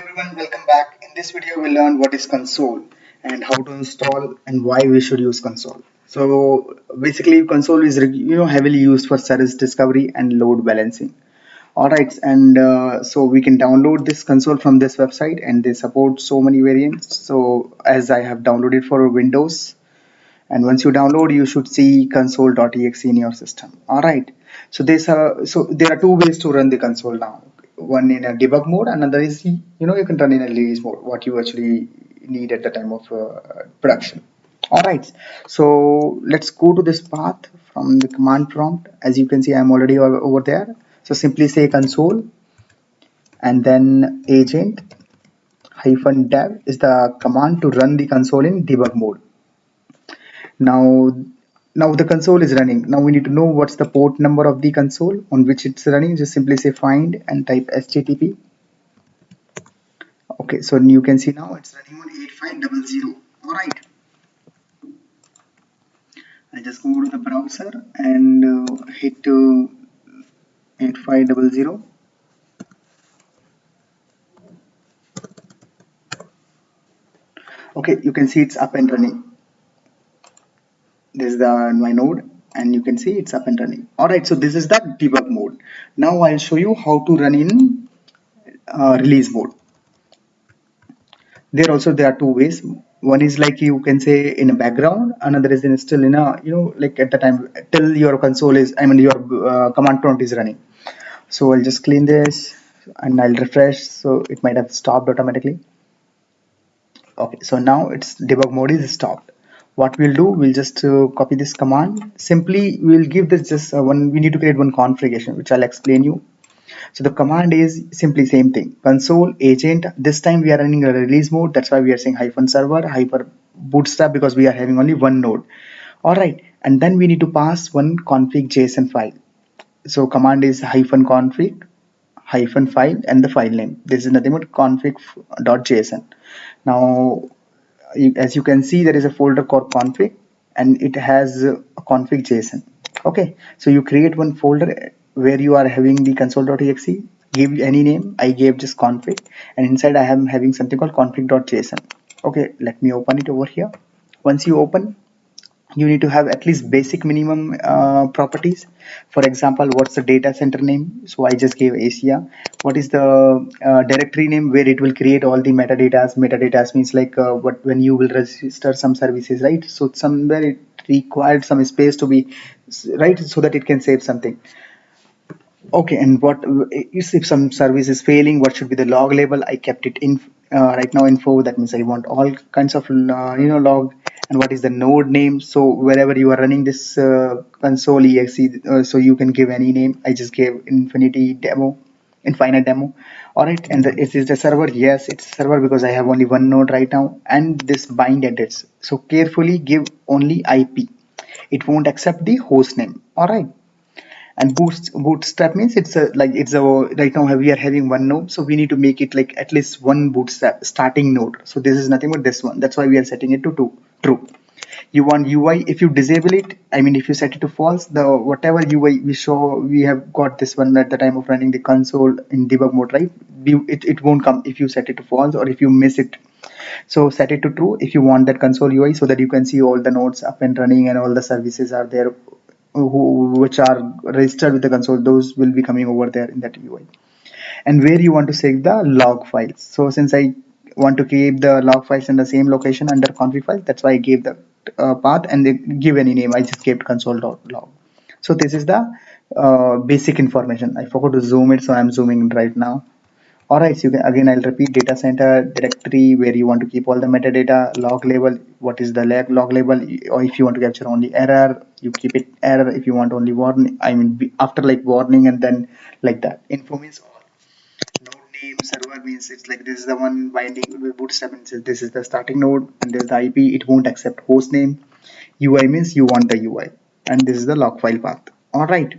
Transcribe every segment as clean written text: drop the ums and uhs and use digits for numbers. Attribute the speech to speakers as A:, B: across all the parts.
A: everyone, welcome back. In this video, we'll learn what is console and how to install and why we should use console. So basically, console is heavily used for service discovery and load balancing. All right, and so we can download this console from this website, and they support so many variants. So as I have downloaded for Windows, and once you download, you should see console.exe in your system. All right, so there are two ways to run the console now. One in a debug mode, another is you can run in a release mode, what you actually need at the time of production. All right, so let's go to this path from the command prompt. As you can see, I'm already over there. So simply say console and then agent hyphen dev is the command to run the console in debug mode. Now the console is running. Now we need to know what's the port number of the console on which it's running. Just simply say find and type http. Okay, so you can see now it's running on 8500. All right, I just go to the browser and hit 8500. Okay, you can see it's up and running. This is the my node, and you can see it's up and running. All right, so this is the debug mode. Now I'll show you how to run in release mode. There are two ways. One is like you can say in a background, another is in still in a like at the time till your console is your command prompt is running. So I'll just clean this and I'll refresh, so it might have stopped automatically. Okay, so now its debug mode is stopped. What we'll do, we'll just copy this command. Simply we'll give this just one, we need to create one configuration which I'll explain you. So the command is simply same thing, console agent. This time we are running a release mode, that's why we are saying hyphen server hyper bootstrap, because we are having only one node. All right, and then we need to pass one config JSON file. So command is hyphen config hyphen file and the file name. This is nothing but config.json. Now as you can see, there is a folder called config and it has a config JSON. Okay, so you create one folder where you are having the console.exe, give any name. I gave just config, and inside I am having something called config.json. Okay, let me open it over here. Once you open, you need to have at least basic minimum properties. For example, what's the data center name? So I just gave Asia. What is the directory name where it will create all the metadata means like what when you will register some services, right? So somewhere it required some space to be right, so that it can save something. Okay, and what is if some service is failing, what should be the log label? I kept it in right now info. That means I want all kinds of log. And what is the node name? So wherever you are running this console exe, so you can give any name. I just gave infinite demo. All right, and is this a server? Yes, it's a server because I have only one node right now. And this bind address. So carefully give only IP. It won't accept the host name. All right, and bootstrap means it's a right now we are having one node, so we need to make it like at least one bootstrap starting node. So this is nothing but this one, that's why we are setting it to true. You want UI, if you disable it, I mean if you set it to false, the whatever UI we show, we have got this one at the time of running the console in debug mode, right? It won't come if you set it to false or if you miss it. So set it to true if you want that console UI, so that you can see all the nodes up and running and all the services are there which are registered with the console. Those will be coming over there in that UI. And where you want to save the log files. So since I want to keep the log files in the same location under config file, that's why I gave the path and they give any name. I just kept console.log. So this is the basic information. I forgot to zoom it, so I'm zooming right now. All right, so you can, again I'll repeat, data center directory where you want to keep all the metadata, log label, what is the log label, or if you want to capture only error, you keep it error. If you want only warning, I mean after like warning and then like that. Info means all. Node name, server means it's like this is the one binding with bootstrap means this is the starting node, and there's the IP, it won't accept host name. UI means you want the UI, and this is the log file path. All right,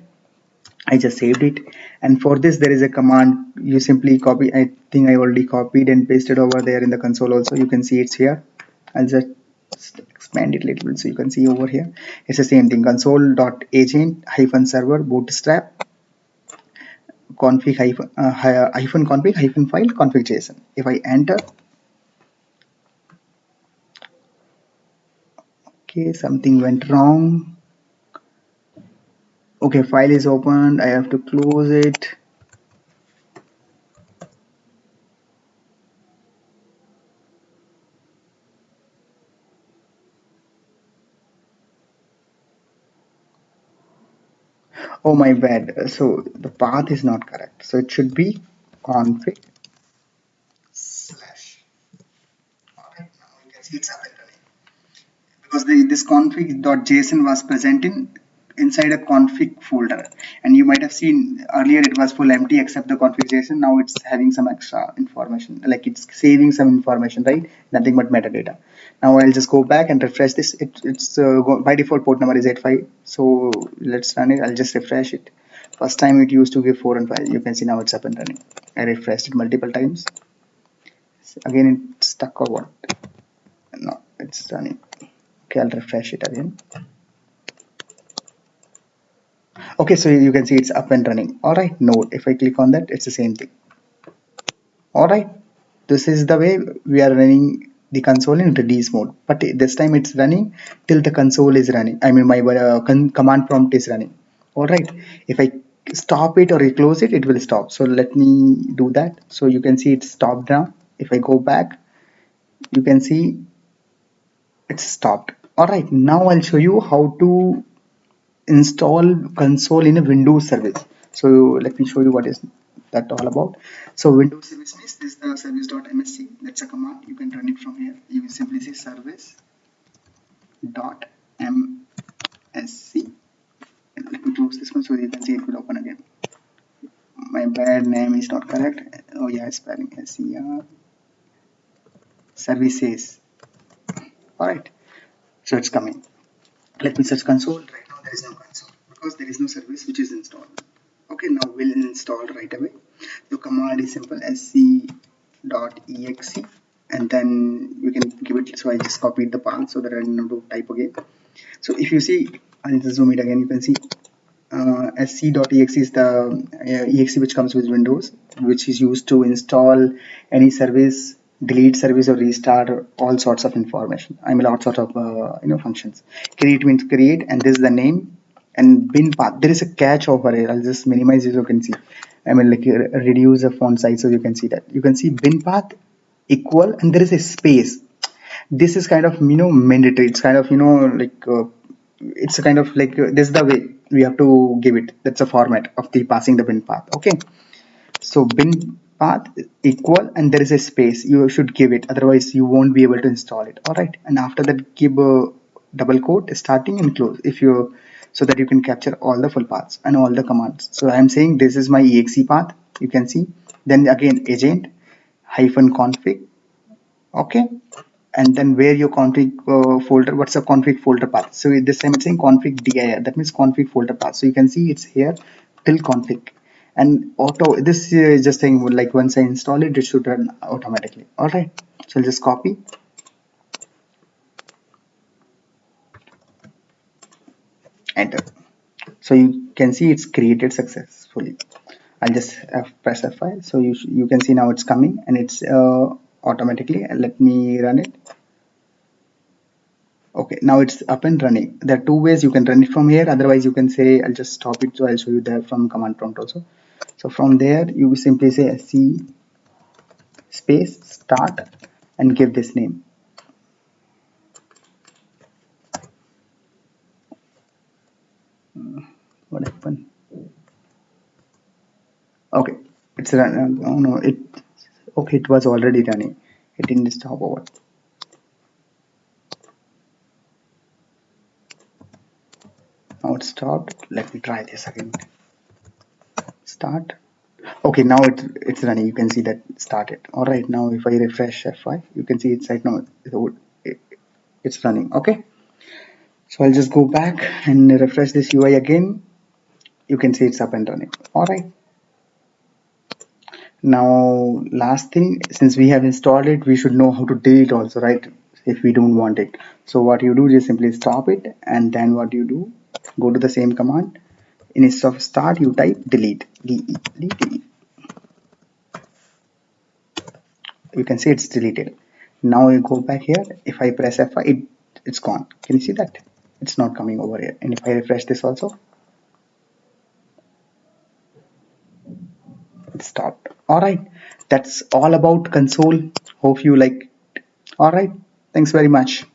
A: I just saved it, and for this there is a command. You simply copy. I think I already copied and pasted over there in the console also. You can see it's here. I'll just expand it a little bit so you can see over here. It's the same thing. Console.agent hyphen server bootstrap config hyphen config hyphen file config JSON. If I enter, okay, something went wrong. Okay, file is opened. I have to close it. Oh my bad. So the path is not correct. So it should be config slash. Alright, now you can see it's up and running. Because this config.json was present inside a config folder, and you might have seen earlier it was full empty except the config.json. Now it's having some extra information, like it's saving some information, right? Nothing but metadata. Now I'll just go back and refresh this. It's by default port number is 85, so let's run it. I'll just refresh it. First time it used to give 4 and 5. You can see now it's up and running. I refreshed it multiple times. Again it's stuck or what? No, it's running. Okay, I'll refresh it again. Okay, so you can see it's up and running. All right, node. If I click on that, it's the same thing. All right, this is the way we are running the console in release mode. But this time it's running till the console is running. I mean, my command prompt is running. All right, if I stop it or I close it, it will stop. So let me do that. So you can see it's stopped now. If I go back, you can see it's stopped. All right, now I'll show you how to install console in a Windows service. So let me show you what is that all about. So Windows service means this is the service.msc. That's a command. You can run it from here. You will simply say service.msc. Let me close this one so you can see it will open again. My bad, name is not correct. Oh yeah, spelling SER services. Alright, so it's coming. Let me search console. Right now there is no console because there is no service which is installed. Okay, now we'll install right away. The command is simple, sc.exe, and then you can give it. So I just copied the path so that I don't have to type again. So if you see, I'll just zoom it again. You can see sc.exe is the exe which comes with Windows, which is used to install any service, delete service, or restart all sorts of information. I mean, all sorts of functions. Create means create, and this is the name. And bin path, there is a catch over here. I'll just minimize it so you can see. I mean, like reduce the font size so you can see that. You can see bin path equal, and there is a space. This is kind of mandatory. It's kind of like it's a kind of like this is the way we have to give it. That's a format of the passing the bin path. Okay, so bin path equal, and there is a space. You should give it, otherwise you won't be able to install it. All right, and after that give a double quote starting and close if you, so that you can capture all the full paths and all the commands. So I'm saying this is my exe path. You can see. Then again agent hyphen config. Okay, and then where your config folder, what's the config folder path. So this time it's saying config dir, that means config folder path. So you can see it's here till config, and auto, this is just saying like once I install it, it should run automatically. All right, so I'll just copy, enter. So you can see it's created successfully. I'll just press F5. So you can see now it's coming, and it's automatically. Let me run it. Okay, now it's up and running. There are two ways you can run it from here. Otherwise, you can say, I'll just stop it. So I'll show you that from command prompt also. So from there, you simply say sc space start and give this name. What happened? Okay, it's run. Oh no, it. Okay, it was already running. It didn't stop over. Now it stopped. Let me try this again. Start. Okay, now it's running. You can see that it started. All right, now if I refresh F5, you can see it's right now. It's running. Okay, so I'll just go back and refresh this UI again. You can see it's up and running. All right. Now, last thing, since we have installed it, we should know how to delete also, right? If we don't want it. So what you do is simply stop it, and then what you do, go to the same command, Instead of start, you type delete, delete. You can see it's deleted. Now you go back here. If I press F5, it's gone. Can you see that? It's not coming over here. And if I refresh this also, it stopped. All right, that's all about console. Hope you like. All right, thanks very much.